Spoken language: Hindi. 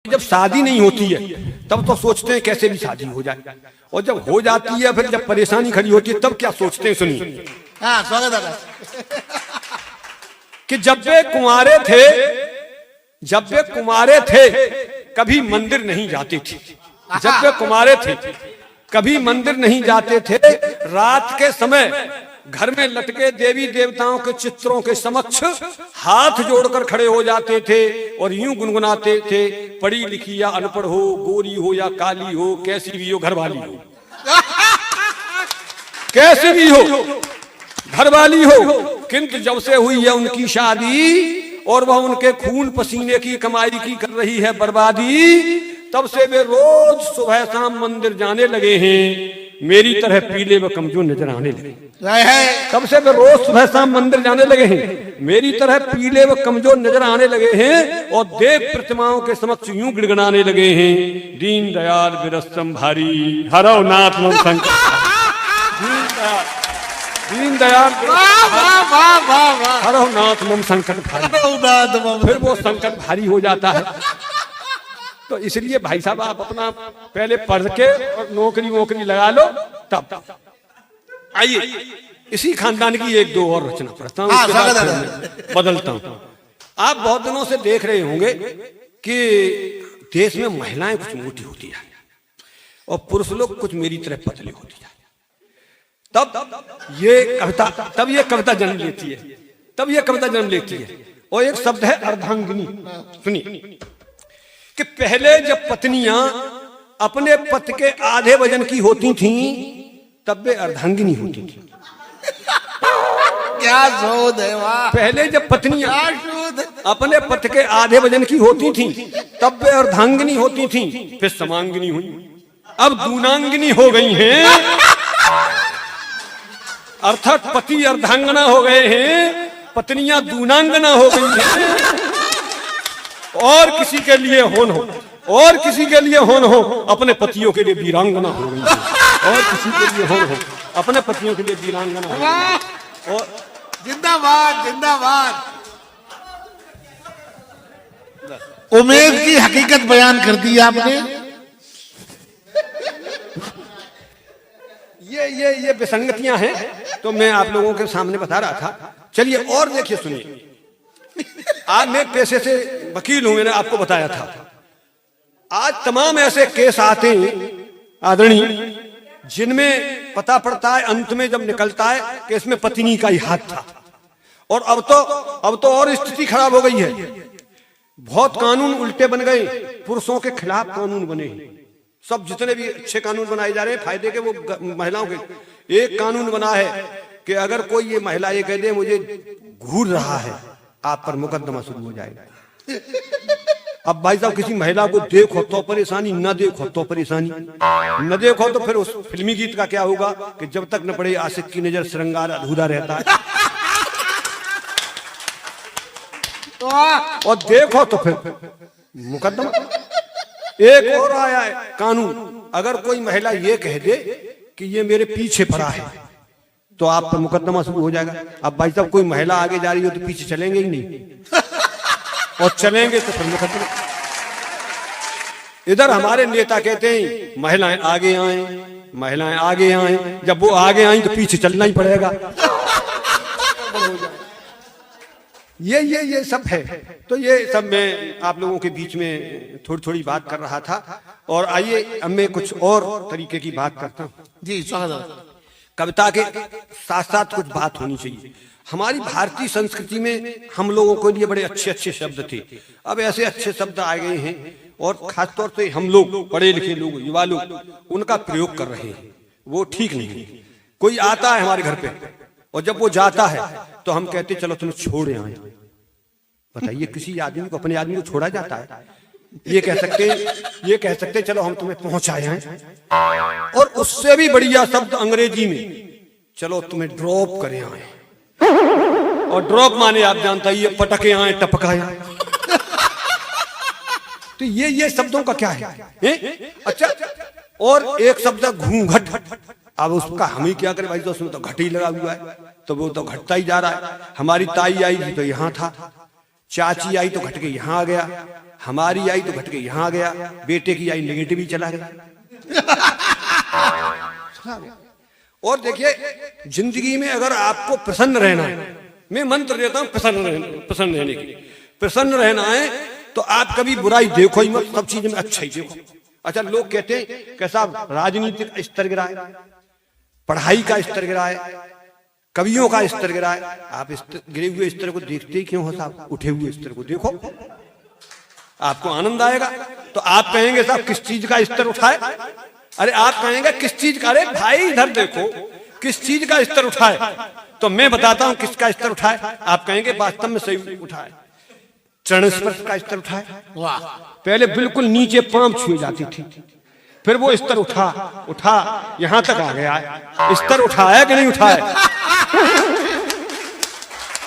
जब शादी नहीं होती है तब तो सोचते हैं कैसे भी शादी हो जाए, और जब हो जाती है फिर जब परेशानी खड़ी होती है तब क्या सोचते हैं, सुनिए। हाँ स्वागत है कि जब वे कुंवारे थे कभी मंदिर नहीं जाते थे। जब वे कुंवारे थे कभी मंदिर नहीं जाते थे। रात के समय घर में लटके देवी देवताओं के चित्रों के समक्ष हाथ जोड़कर खड़े हो जाते थे और यूं गुनगुनाते थे, पढ़ी लिखी या अनपढ़ हो, गोरी हो या काली हो, कैसी भी हो घरवाली हो, कैसी भी हो घरवाली हो, किंतु जब से हुई है उनकी शादी और वह उनके खून पसीने की कमाई की कर रही है बर्बादी, तब से वे रोज सुबह शाम मंदिर जाने लगे हैं, मेरी तरह पीले व कमजोर नजर आने लगे। तब से वे रोज सुबह शाम मंदिर जाने लगे हैं, मेरी तरह पीले व कमजोर नजर आने लगे हैं और देव प्रतिमाओं के समक्ष यूं गिड़गिड़ाने लगे हैं, दीन दयाल विरसम भारी हरव नाथ मम संकट। दीन दयाल हरव नाथ मम संकट भारी, फिर वो संकट भारी हो जाता है। तो इसलिए भाई साहब आप अपना पहले पढ़ के और नौकरी लगा लो तब। आइए इसी खानदान की एक दो और रचना पढ़ता हूँ, उसके बाद फिर बदलता हूँ। आप बहुत दिनों से देख रहे होंगे कि देश में महिलाएं कुछ मोटी होती है और पुरुष लोग कुछ मेरी तरह पतले होती है। तब ये कविता जन्म लेती है। और एक शब्द है अर्धांगिनी। सुनिए कि पहले जब पत्नियां अपने पति के आधे वजन की होती थीं तब वे अर्धांगिनी होती थीं। क्या शोध है वाह। पहले जब पत्नियां अपने पति के आधे वजन की होती थीं तब वे अर्धांगिनी होती थीं, फिर समांगिनी हुई, अब दूनांगिनी हो गई हैं। अर्थात पति अर्धांगना हो गए हैं, पत्नियां दूनांगना हो गई हैं। और किसी के लिए होन हो अपने पतियों के लिए वीरांगना हो गई है। और किसी के लिए होन हो अपने पतियों के लिए वीरांगना हो गई। और जिंदाबाद जिंदाबाद। उमेद की हकीकत बयान कर दी आपने। ये विसंगतियां हैं तो मैं आप लोगों के सामने बता रहा था। चलिए और देखिए, सुनिए। आज मैं पेशे से वकील हूं, मैंने आपको बताया था। आज तमाम ऐसे केस आते हैं आदरणीय जिनमें पता पड़ता है अंत में जब निकलता है कि इसमें पत्नी का ही हाथ था। और अब तो और स्थिति खराब हो गई है। बहुत कानून उल्टे बन गए, पुरुषों के खिलाफ कानून बने हैं। सब जितने भी अच्छे कानून बनाए जा रहे हैं फायदे के, वो महिलाओं के। एक कानून बना है कि अगर कोई ये महिला ये कह दे मुझे घूर रहा है, आप पर मुकदमा शुरू हो जाएगा। अब भाई साहब किसी महिला को देखो तो परेशानी, न देखो तो परेशानी, न देखो तो फिर उस फिल्मी गीत का क्या होगा कि जब तक न पड़े आशिक की नजर श्रृंगार अधूरा रहता है। और देखो तो फिर मुकदमा। एक और आया है कानून, अगर कोई महिला ये कह दे कि ये मेरे पीछे पड़ा है तो आप पर मुकदमा शुरू हो जाएगा। अब भाई साहब कोई महिला आगे जा रही हो तो पीछे चलेंगे ही नहीं, और चलेंगे तो फिर मुकदमा। इधर हमारे नेता कहते हैं महिलाएं आगे आएं, महिलाएं आगे आएं। जब वो आगे आई तो पीछे चलना ही पड़ेगा। ये सब है। तो ये सब मैं आप लोगों के बीच में थोड़ी थोड़ी बात कर रहा था। और आइए अब मैं कुछ और तरीके की बात करता हूँ। जी स्वागत। कविता के साथ साथ कुछ बात होनी चाहिए। हमारी भारतीय संस्कृति में हम लोगों के लिए बड़े अच्छे अच्छे शब्द थे, अब ऐसे अच्छे शब्द आ गए हैं और खासतौर से हम लोग पढ़े लिखे लोग, युवा लोग उनका प्रयोग कर रहे हैं, वो ठीक नहीं है। कोई आता है हमारे घर पे और जब वो जाता है तो हम कहते चलो तुम छोड़े आए। बताइए किसी आदमी को, अपने आदमी को छोड़ा जाता है? ये कह सकते चलो हम तुम्हें पहुंचाए हैं। और उससे भी बढ़िया शब्द अंग्रेजी में, चलो तुम्हें ड्रॉप करे आए। और ड्रॉप माने आप जानता ही, पटके आए, टपकाए। तो ये शब्दों का क्या है? अच्छा, और एक शब्द घूंघट। अब उसका हम ही क्या करें भाई, तो उसमें तो घट ही लगा हुआ है, तो वो तो घटता ही जा रहा है। हमारी ताई आई थी तो यहाँ था, चाची आई तो घट के यहाँ आ गया, हमारी आई तो घट के यहां आ गया, बेटे की आई नेगेटिव ही चला गया। और देखिए, जिंदगी में अगर आपको प्रसन्न रहना है, मैं मंत्र देता हूं प्रसन्न रहने की। प्रसन्न रहना है तो आप कभी बुराई देखो ही मत, सब चीज में अच्छा ही देखो। अच्छा, लोग कहते हैं कि साहब राजनीतिक स्तर गिरा है, पढ़ाई का स्तर गिरा है, कवियों का स्तर गिरा है। आप गिरे हुए स्तर को देखते ही क्यों हो साहब? उठे हुए स्तर को देखो, आपको आनंद आएगा। तो आप कहेंगे साहब किस चीज का स्तर उठाए? अरे आप कहेंगे किस चीज का? अरे भाई इधर देखो, किस चीज का स्तर उठाए? तो मैं बताता हूं किसका स्तर उठाए। आप कहेंगे वास्तव में सही उठाए, चरण स्पर्श का स्तर उठाए। पहले बिल्कुल नीचे पांव छुए जाती थी, फिर वो स्तर उठा यहां तक आ गया है। स्तर उठाया कि नहीं उठाया?